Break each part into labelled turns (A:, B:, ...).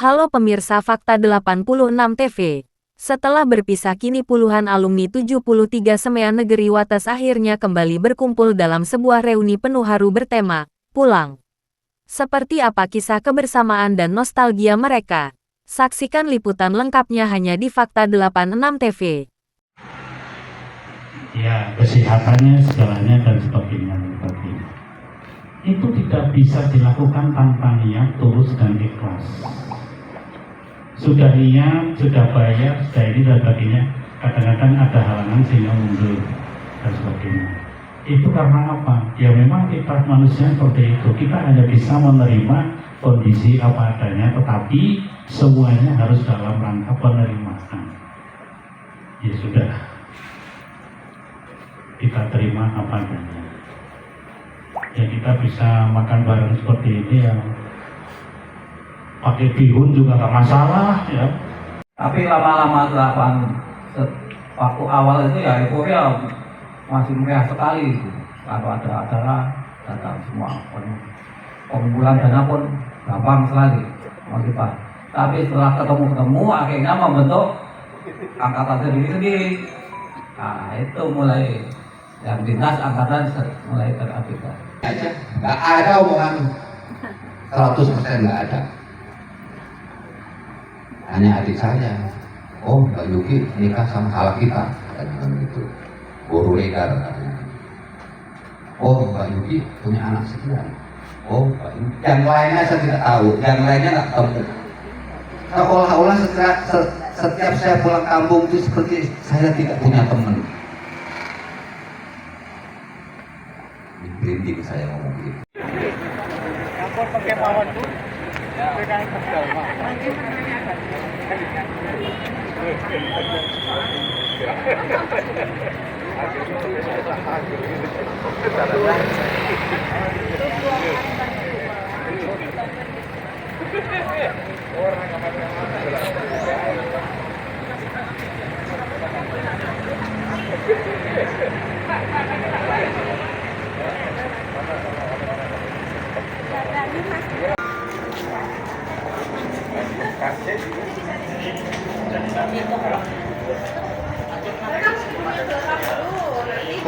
A: Halo pemirsa Fakta 86 TV. Setelah berpisah kini puluhan alumni 73 Semean Negeri Wates akhirnya kembali berkumpul dalam sebuah reuni penuh haru bertema, Pulang. Seperti apa kisah kebersamaan dan nostalgia mereka? Saksikan liputan lengkapnya hanya di Fakta 86 TV.
B: Ya, kesehatannya, segalanya, dan sebagainya. Itu tidak bisa dilakukan tanpa niat, tulus, dan ikhlas. Sudah niat, sudah bayar, sudah ini dan sebagainya, kadang-kadang ada halangan sehingga mundur dan sebagainya. Itu karena apa? Ya memang kita manusia seperti itu. Kita hanya bisa menerima kondisi apa adanya, tetapi semuanya harus dalam rangka penerimaan. Ya sudah, kita terima apa adanya. Ya kita bisa makan bareng seperti ini ya. Pakai bihun juga nggak masalah ya.
C: Tapi lama-lama setelah waktu awal itu ya euforia masih meriah sekali. Kalau ada acara datang semua, pengumpulan dana pun gampang sekali, Pak. Tapi setelah ketemu akhirnya membentuk angkatan sendiri-sendiri. Nah itu mulai yang dinas angkatan mulai terabaikan.
D: Aja nggak ada omongan 100% nggak ada. Hanya adik saya, oh Mbak Yuki nikah sama salah kita, dan gitu, guru legal katanya. Oh Mbak Yuki punya anak sekian. Oh Mbak Yuki, yang lainnya saya tidak tahu, yang lainnya nggak tahu. Seolah-olah setiap saya pulang kampung itu seperti saya tidak punya teman. Berhenti saya ngomong gitu.
E: Kapal pakai mawon tuh, PKN Tegal, Pak.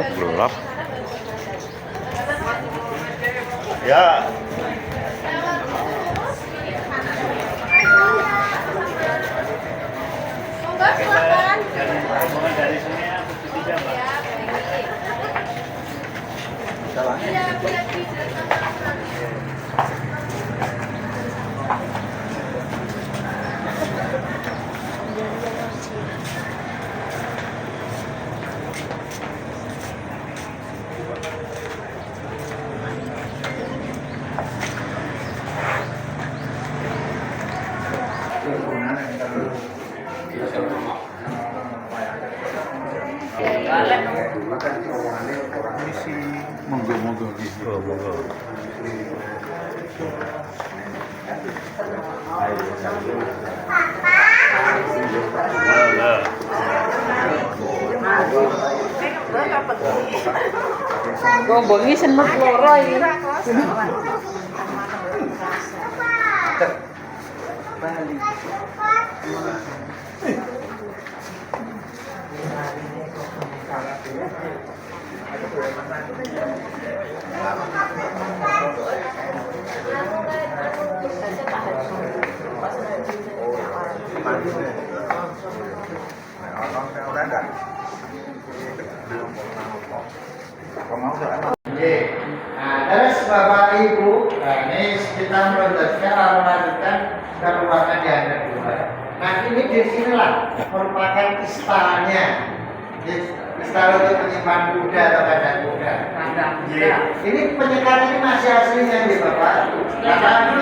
F: Gelap. Ya. Dari sini ya, monggo.
G: Gombongi seneng loro iki.
H: Nah, terus Bapak Ibu, ini kita melanjutkan ke ruangan yang kedua. Nah, ini di sinilah merupakan istalnya. Istal untuk menyimpan kuda atau kandang kuda. Ini penyekat ini masih aslinya nih Bapak. Karena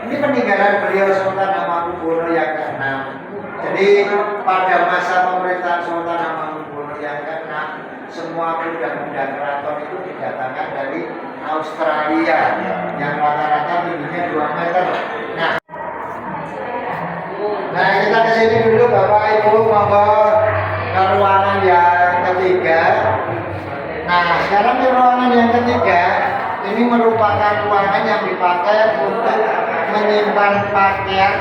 H: ini peninggalan beliau Sultan Hamengkubuwono yang ke-6. Jadi pada masa pemerintahan Sultan Hamengkubuwono yang ke-6, semua kuda-kuda keraton itu didatangkan dari Australia yang rata-rata tingginya 2 meter. Nah kita kesini dulu Bapak Ibu, monggo ke ruangan yang ketiga. Nah sekarang di ruangan yang ketiga ini merupakan ruangan yang dipakai untuk menyimpan pakaian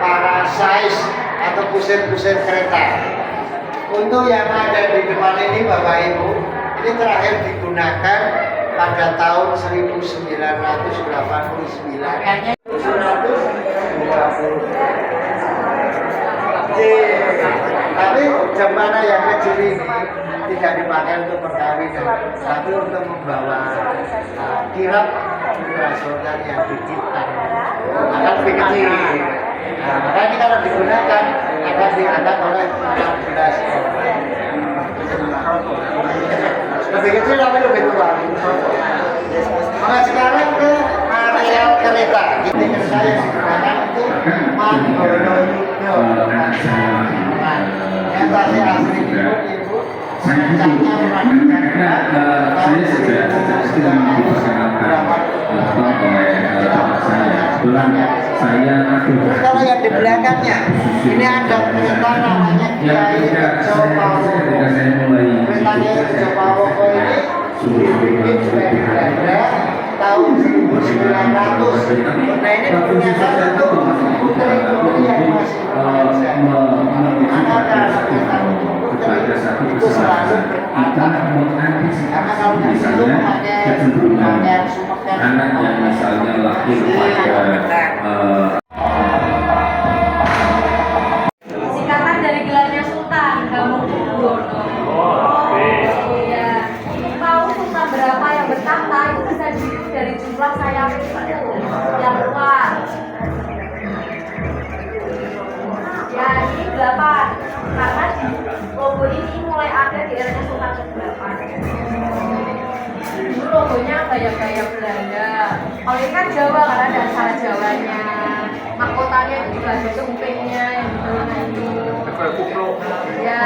H: para size atau pusat-pusat kereta. Untuk yang ada di depan ini Bapak Ibu, ini terakhir digunakan pada tahun 1989. Tapi jam mana yang kecil ini tidak dipakai untuk perkawinan, tapi untuk membawa kirap operasional yang digital akan lebih kecil. Nah, maka ini kalau digunakan akan diangkat oleh 16 orang. Lebih kecil tapi lebih tua. Maka sekarang ke areal kereta. Ini kereta yang digunakan itu Manggolo Yudo. Yang tadi asli ibu
I: saya sudah diperkenalkan oleh bapak saya. Kebetulan saya
H: kalau yang di belakangnya ini ada kereta namanya Kiai Rejo Pawoko. Keretanya Rejo Pawoko ini dibikin di Belanda tahun 1900. Nah ini digunakan untuk putri-putri yang masih bekerja. Maka kereta putri itu selalu beratap. Karena kalau di situ memakai pakaian sumekan.
I: anak yang misalnya lahir pada
A: Singkatan dari gelarnya Sultan Hamengkubuwono. Iya. Tahu sultan berapa yang bertahta itu bisa dihitung dari jumlah sayap itu yang keluar. Ya ini 8 karena di logo ini mulai ada di eranya Sultan ke-8. Dulu logonya gaya-gaya Belanda. Kalau ini kan Jawa karena ada aksara Jawanya. Mahkotanya itu juga ada tumpengnya yang di bawah itu. Ya.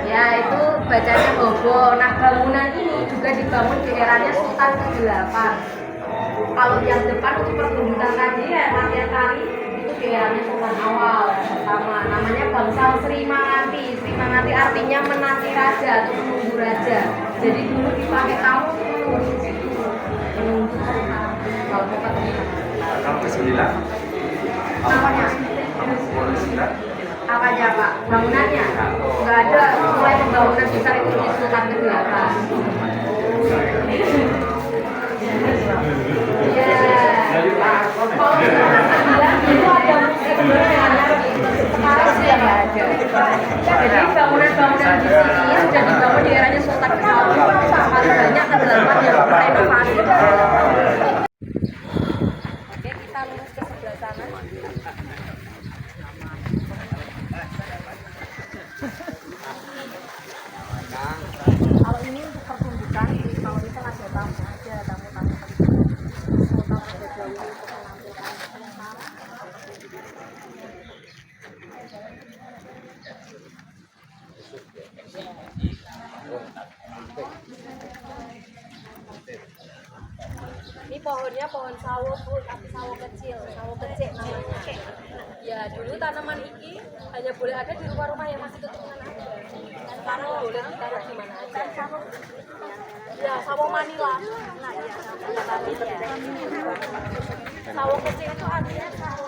A: Ya itu bacanya Bobo. Nah bangunan ini juga dibangun di eranya Sultan ke-8. Kalau yang depan untuk pertunjukan tadi ya latihan tari itu di eranya Sultan awal pertama. Namanya Bangsal Sri Mangati. Sri Mangati artinya menanti raja atau menunggu raja. Jadi dulu dipakai tamu untuk menunggu sultan. Kalau bukan
F: Tahun ke-9
A: namanya apanya Pak? Bangunannya? Nggak ada, mulai pembangunan besar itu di Sultan ke-8. Iya. Kalau Sultan ke-9 itu ada museum sekarang sih yang nggak ada. Jadi bangunan-bangunan di sini sudah dibangun di eranya Sultan ke-8. Paling banyak ke-8 yang renovasi. Oke, kita lurus ke sebelah sana. Kalau ini untuk pertunjukan, kalau bisa ada tamu aja, tamu-tamu sultan ada jauh untuk menampilkan. Ini pohonnya pohon sawo Bu, tapi sawo kecil namanya. Ya dulu tanaman ini hanya boleh ada di rumah-rumah yang masih tutupan aja. Sekarang boleh ditaruh di mana aja. Ya sawo Manila. Nah ya sawo kecil itu artinya sawo.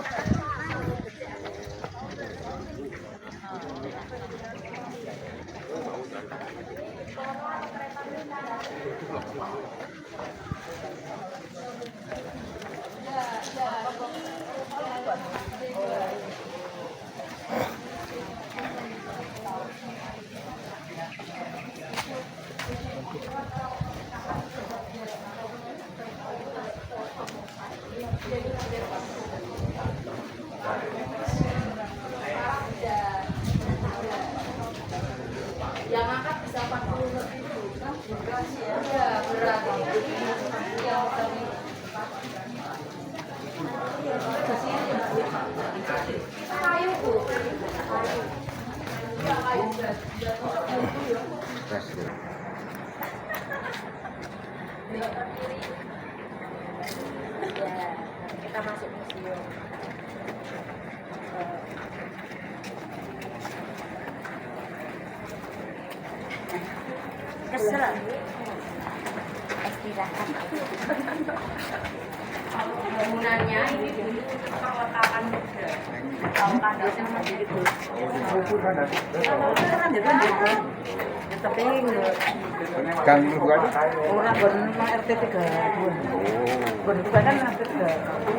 A: Yang angkat bisa 40 lebih kan berat ya. Ya berat. Kayu Bu. Ya kayu berat. Ya, kita masuk museum. Kesel. STV Bangunannya ini dulu perletakan kalau kandasnya masih gitu. Tapi
E: Gang bukan?
G: orang benar RT 3. Benar kan RT 3.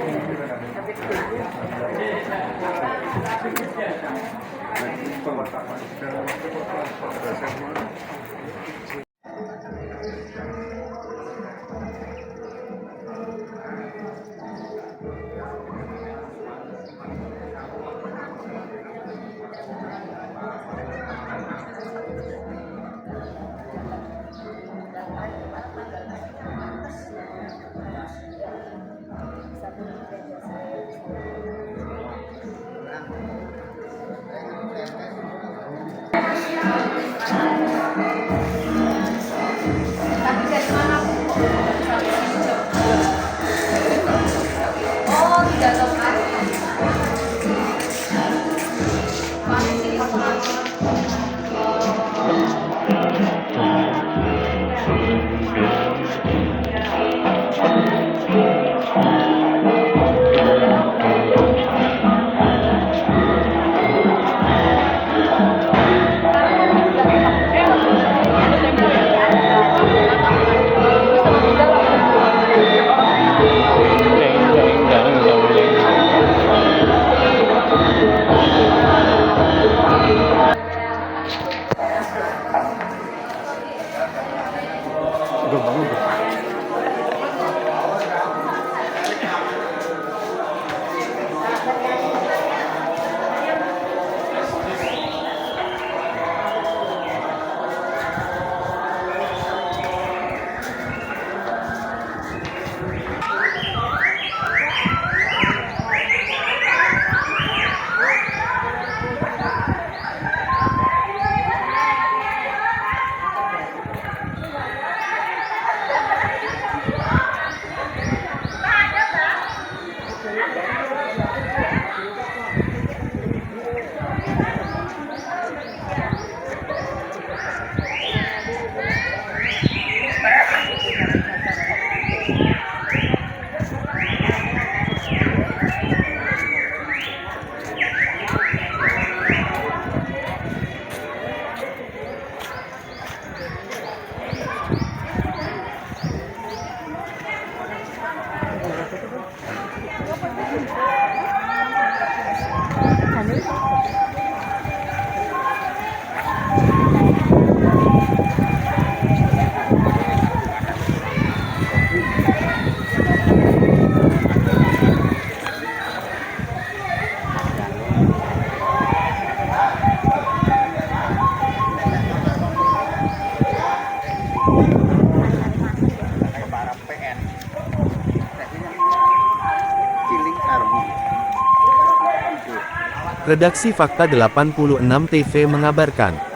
J: Redaksi Fakta 86 TV mengabarkan.